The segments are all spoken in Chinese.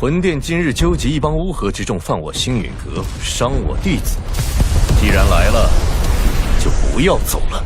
魂殿今日纠集一帮乌合之众，犯我星陨阁，伤我弟子。既然来了，就不要走了。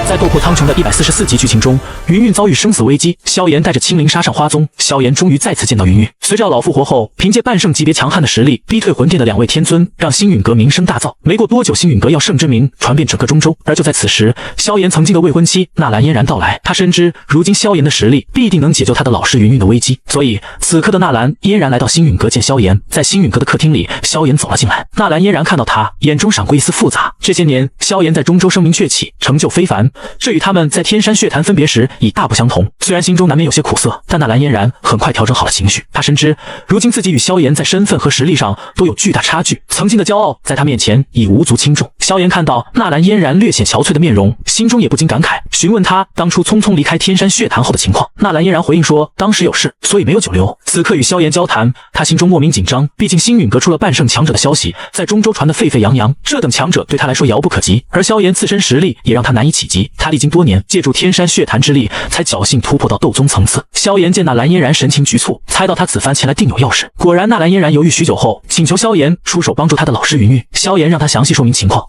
在斗破苍穹的144集剧情中，云韵遭遇生死危机，萧炎带着青灵杀上花宗，萧炎终于再次见到云韵。随着老复活后，凭借半圣级别强悍的实力逼退魂殿的2位天尊，让星陨阁名声大噪。没过多久，星陨阁要圣之名传遍整个中州。而就在此时，萧炎曾经的未婚妻纳兰嫣然到来，他深知如今萧炎的实力必定能解救他的老师云韵的危机，所以此刻的纳兰嫣然来到星陨阁见萧炎。在星陨阁的客厅里，萧炎走了进来，纳兰嫣然看到他，眼中闪过一丝复杂。这些年，萧炎在中州声名鹊起，成就非凡，这与他们在天山血潭分别时已大不相同。虽然心中难免有些苦涩，但纳兰嫣然很快调整好了情绪。他深知，如今自己与萧炎在身份和实力上都有巨大差距，曾经的骄傲在他面前已无足轻重。萧炎看到纳兰嫣然略显憔悴的面容，心中也不禁感慨，询问他当初匆匆离开天山血潭后的情况。纳兰嫣然回应说，当时有事，所以没有久留。此刻与萧炎交谈，他心中莫名紧张，毕竟星陨阁出了半圣强者的消息，在中州传得沸沸扬扬，这等强者对他来说遥不可及，而萧炎自身实力也让他难以企及。他历经多年，借助天山血潭之力，才侥幸突破到斗宗层次。萧炎见纳兰嫣然神情局促，猜到他此番前来定有要事。果然，纳兰嫣然犹豫许久后，请求萧炎出手帮助他的老师云韵。萧炎让他详细说明情况。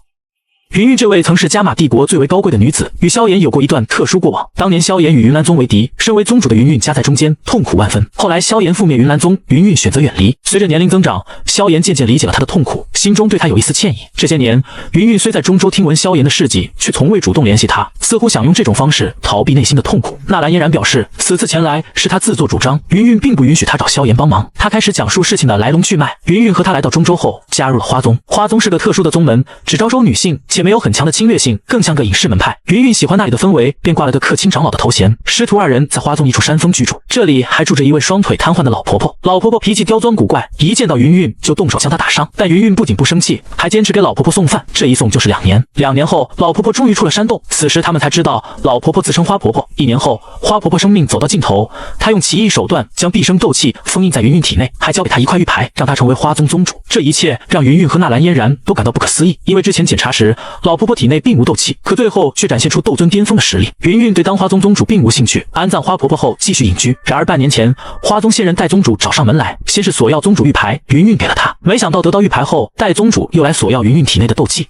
云韵这位曾是加玛帝国最为高贵的女子，与萧炎有过一段特殊过往。当年萧炎与云岚宗为敌，身为宗主的云韵夹在中间，痛苦万分。后来萧炎覆灭云岚宗，云韵选择远离。随着年龄增长，萧炎渐渐理解了她的痛苦，心中对她有一丝歉意。这些年，云韵虽在中州听闻萧炎的事迹，却从未主动联系他，似乎想用这种方式逃避内心的痛苦。纳兰嫣然表示，此次前来是她自作主张，云韵并不允许她找萧炎帮忙。她开始讲述事情的来龙去脉。云韵和她来到中州后，加入了花宗。花宗是个特殊的宗门，只招收女性，且没有很强的侵略性，更像个隐士门派。云韵喜欢那里的氛围，便挂了个客卿长老的头衔。师徒2人在花宗一处山峰居住，这里还住着一位双腿瘫痪的老婆婆。老婆婆脾气刁钻古怪，一见到云韵就动手将她打伤。但云韵不仅不生气，还坚持给老婆婆送饭，这一送就是2年。2年后，老婆婆终于出了山洞。此时他们才知道，老婆婆自称花婆婆。1年后，花婆婆生命走到尽头，她用奇异手段将毕生斗气封印在云韵体内，还交给她一块玉牌，让她成为花宗宗主。这一切让云韵和纳兰嫣然都感到不可思议，因为之前检查时，老婆婆体内并无斗气，可最后却展现出斗尊巅峰的实力。云韵对当花宗宗主并无兴趣，安葬花婆婆后继续隐居。然而半年前，花宗现任代宗主找上门来，先是索要宗主玉牌，云韵给了他，没想到得到玉牌后，代宗主又来索要云韵体内的斗气。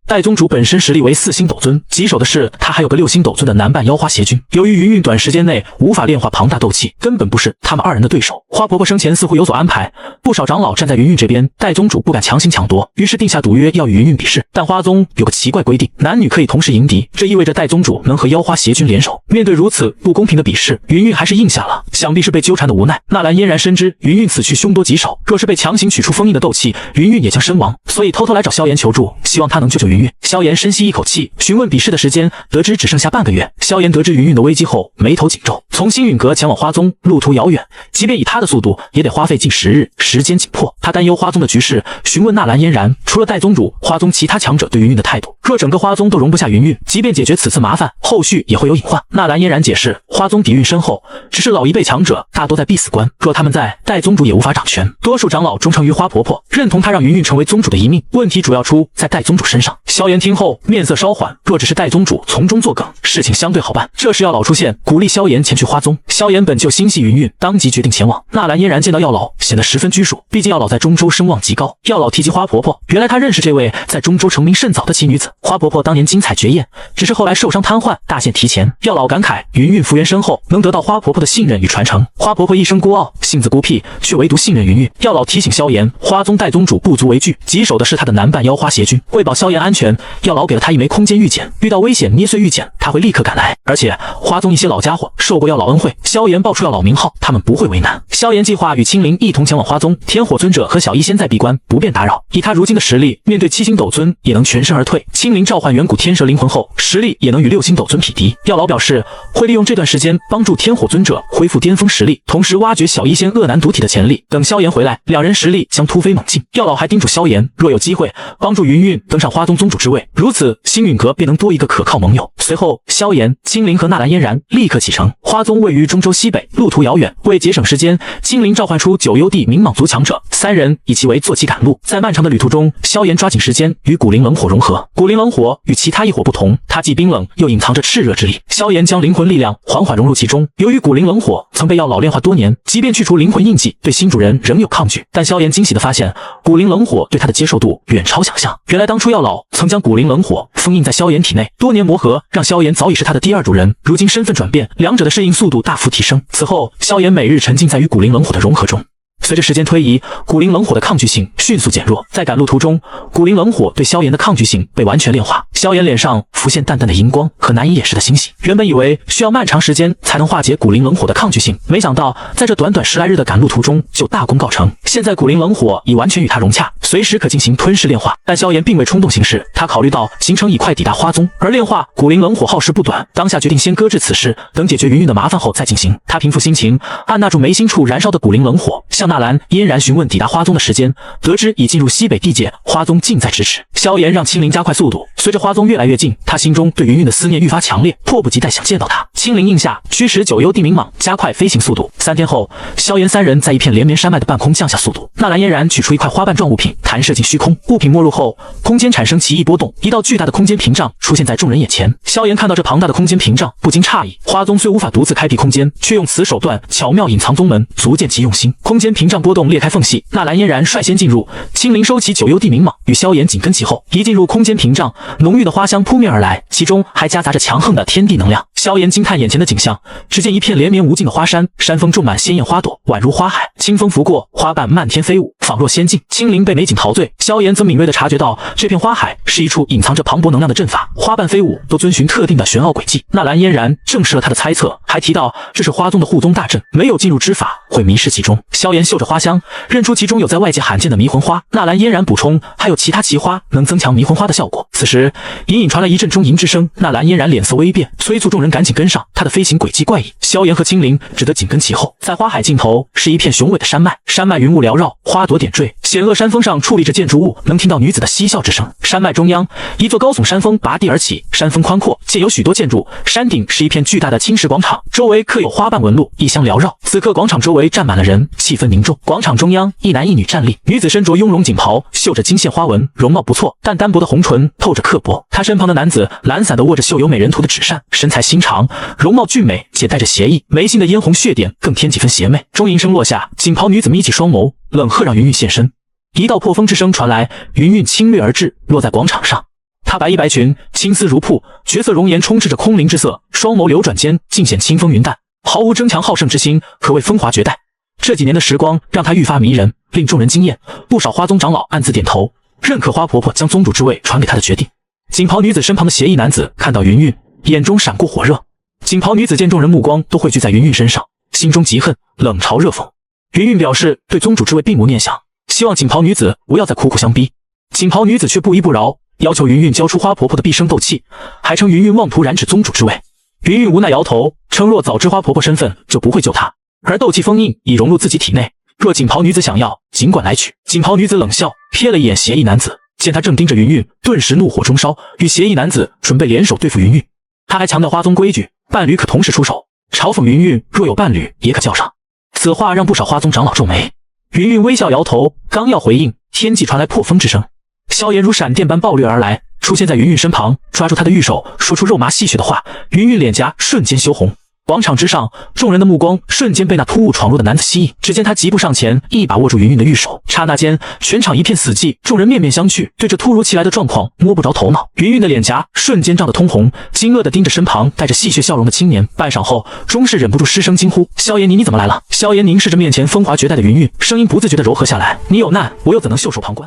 代宗主本身实力为4星斗尊，棘手的是他还有个6星斗尊的男伴妖花邪君。由于云韵短时间内无法炼化庞大斗气，根本不是他们2人的对手。花婆婆生前似乎有所安排，不少长老站在云韵这边，代宗主不敢强行抢夺，于是定下赌约要与云韵比试。但花宗有个奇怪规定，男女可以同时迎敌，这意味着代宗主能和妖花邪君联手。面对如此不公平的比试，云韵还是应下了，想必是被纠缠的无奈。纳兰嫣然深知云韵此去凶多吉少，若是被强行取出封印的斗气，云韵也将身亡，所以偷偷来找萧炎求助，希望他能救救云韵。萧炎深吸一口气，询问比试的时间，得知只剩下半个月。萧炎得知云韵的危机后，眉头紧皱。从星陨阁前往花宗，路途遥远，即便以他的速度，也得花费近10日，时间紧迫。他担忧花宗的局势，询问纳兰嫣然，除了代宗主，花宗其他强者对云韵的态度。若整个花宗都容不下云韵，即便解决此次麻烦，后续也会有隐患。纳兰嫣然解释，花宗底蕴深厚，只是老一辈强者大多在必死关，若他们在，代宗主也无法掌权。多数长老忠诚于花婆婆，认同她让云韵成为宗主的一命。问题主要出在代宗主身上。萧炎听后面色稍缓，若只是代宗主从中作梗，事情相对好办。这时药老出现，鼓励萧炎前去花宗。萧炎本就心系云韵，当即决定前往。纳兰嫣然见到药老，显得十分拘束，毕竟药老在中州声望极高。药老提及花婆婆，原来他认识这位在中州成名甚早的奇女子。花婆婆当年精彩绝艳，只是后来受伤瘫痪，大限提前。药老感慨，云韵福缘深厚，能得到花婆婆的信任与传承。花婆婆一生孤傲，性子孤僻，却唯独信任云韵。药老提醒萧炎，花宗代宗主不足为惧，棘手的是他的男伴妖花邪君。为保萧炎安全，全，药老给了他一枚空间玉简，遇到危险捏碎玉简，他会立刻赶来。而且花宗一些老家伙受过药老恩惠，萧炎报出药老名号，他们不会为难。萧炎计划与青灵一同前往花宗，天火尊者和小医仙在闭关，不便打扰。以他如今的实力，面对7星斗尊也能全身而退。青灵召唤远古天蛇灵魂后，实力也能与6星斗尊匹敌。药老表示会利用这段时间帮助天火尊者恢复巅峰实力，同时挖掘小医仙恶男毒体的潜力。等萧炎回来，两人实力将突飞猛进。药老还叮嘱萧炎，若有机会帮助云韵登上花宗宗主之位，如此星陨阁便能多一个可靠盟友。随后，萧炎、青灵和纳兰嫣然立刻启程。花宗位于中州西北，路途遥远，为节省时间，青灵召唤出9幽地冥蟒族强者，3人以其为坐骑赶路。在漫长的旅途中，萧炎抓紧时间与古灵冷火融合。古灵冷火与其他异火不同，它既冰冷又隐藏着炽热之力。萧炎将灵魂力量缓缓融入其中。由于古灵冷火曾被药老炼化多年，即便去除灵魂印记，对新主人仍有抗拒。但萧炎惊喜地发现，古灵冷火对他的接受度远超想象。原来当初药老曾将古灵冷火封印在萧炎体内，多年磨合让萧炎早已是他的第2主人。如今身份转变，两者的适应速度大幅提升。此后，萧炎每日沉浸在与古灵冷火的融合中。随着时间推移，古灵冷火的抗拒性迅速减弱。在赶路途中，古灵冷火对萧炎的抗拒性被完全炼化。萧炎脸上浮现淡淡的荧光和难以掩饰的欣喜。原本以为需要漫长时间才能化解古灵冷火的抗拒性，没想到在这短短10来日的赶路途中就大功告成。现在古灵冷火已完全与他融洽，随时可进行吞噬炼化。但萧炎并未冲动行事，他考虑到行程已快抵达花宗，而炼化古灵冷火耗时不短，当下决定先搁置此事，等解决云韵的麻烦后再进行。他平复心情，按捺住眉心处燃烧的古灵冷火，向纳兰嫣然询问抵达花宗的时间，得知已进入西北地界，花宗近在咫尺。萧炎让青灵加快速度，随着花宗越来越近，他心中对云韵的思念愈发强烈，迫不及待想见到她。青灵应下，驱使9幽地冥蟒加快飞行速度。3天后，萧炎3人在一片连绵山脉的半空降下速度。纳兰嫣然取出一块花瓣状物品，弹射进虚空，物品没入后，空间产生奇异波动，一道巨大的空间屏障出现在众人眼前。萧炎看到这庞大的空间屏障，不禁诧异，花宗虽无法独自开辟空间，却用此手段巧妙隐藏宗门，足见其用心。空间屏障波动裂开缝隙，纳兰嫣然率先进入，青灵收起9幽地冥蟒，与萧炎紧跟其后。一进入空间屏障，浓郁的花香扑面而来，其中还夹杂着强横的天地能量。萧炎惊叹眼前的景象，只见一片连绵无尽的花山，山峰种满鲜艳花朵，宛如花海。清风拂过，花瓣漫天飞舞，仿若仙境。青灵被美景陶醉，萧炎则敏锐地察觉到这片花海是一处隐藏着磅礴能量的阵法，花瓣飞舞都遵循特定的玄奥轨迹。纳兰嫣然证实了他的猜测，还提到这是花宗的护宗大阵，没有进入之法会迷失其中。萧炎嗅着花香，认出其中有在外界罕见的迷魂花。纳兰嫣然补充，还有其他奇花能增强迷魂花的效果。此时隐隐传来一阵钟吟之声，纳兰嫣然脸色微变，催促众人赶紧跟上，他的飞行轨迹怪异。萧炎和青灵只得紧跟其后。在花海尽头是一片雄伟的山脉，山脉云雾缭绕，花朵点缀，险恶山峰上矗立着建筑物，能听到女子的嬉笑之声。山脉中央，一座高耸山峰拔地而起，山峰宽阔，建有许多建筑，山顶是一片巨大的青石广场，周围刻有花瓣纹路，异香缭绕。此刻广场周围站满了人，气氛凝重。广场中央，一男一女站立，女子身着雍容锦袍，绣着金线花纹，容貌不错，但单薄的红唇透着刻薄。她身旁的男子懒散地握着绣有美人图的纸扇，身材心长，容貌俊美且带着邪意，眉心的嫣红血点更添几分邪魅。钟吟声落下，锦袍女子眯起双眸，冷喝让云韵现身。一道破风之声传来，云韵侵略而至，落在广场上。她白衣白裙，青丝如瀑，绝色容颜充斥着空灵之色，双眸流转间尽显清风云淡，毫无争强好胜之心，可谓风华绝代。这几年的时光让她愈发迷人，令众人惊艳。不少花宗长老暗自点头，认可花婆婆将宗主之位传给她的决定。锦袍女子身旁的邪异男子看到云韵，眼中闪过火热。锦袍女子见众人目光都汇聚在云韵身上，心中极恨，冷嘲热讽。云韵表示对宗主之位并无念想，希望锦袍女子不要再苦苦相逼。锦袍女子却不依不饶，要求云韵交出花婆婆的毕生斗气，还称云韵妄图染指宗主之位。云韵无奈摇头，称若早知花婆婆身份就不会救她，而斗气封印已融入自己体内，若锦袍女子想要，尽管来取。锦袍女子冷笑，瞥了一眼邪异男子，见他正盯着云韵，顿时怒火中烧，与邪异男子准备联手对付云韵。他还强调花宗规矩，伴侣可同时出手，嘲讽云韵若有伴侣也可叫上。此话让不少花宗长老皱眉。云韵微笑摇头，刚要回应，天际传来破风之声，萧炎如闪电般暴掠而来，出现在云韵身旁，抓住她的玉手，说出肉麻戏谑的话。云韵脸颊瞬间羞红。广场之上，众人的目光瞬间被那突兀闯入的男子吸引。只见他疾步上前，一把握住云韵的玉手，刹那间，全场一片死寂，众人面面相觑，对这突如其来的状况摸不着头脑。云韵的脸颊瞬间涨得通红，惊愕地盯着身旁带着戏谑笑容的青年，半晌后，终是忍不住失声惊呼：“萧炎，你怎么来了？”萧炎凝视着面前风华绝代的云韵，声音不自觉地柔和下来：“你有难，我又怎能袖手旁观？”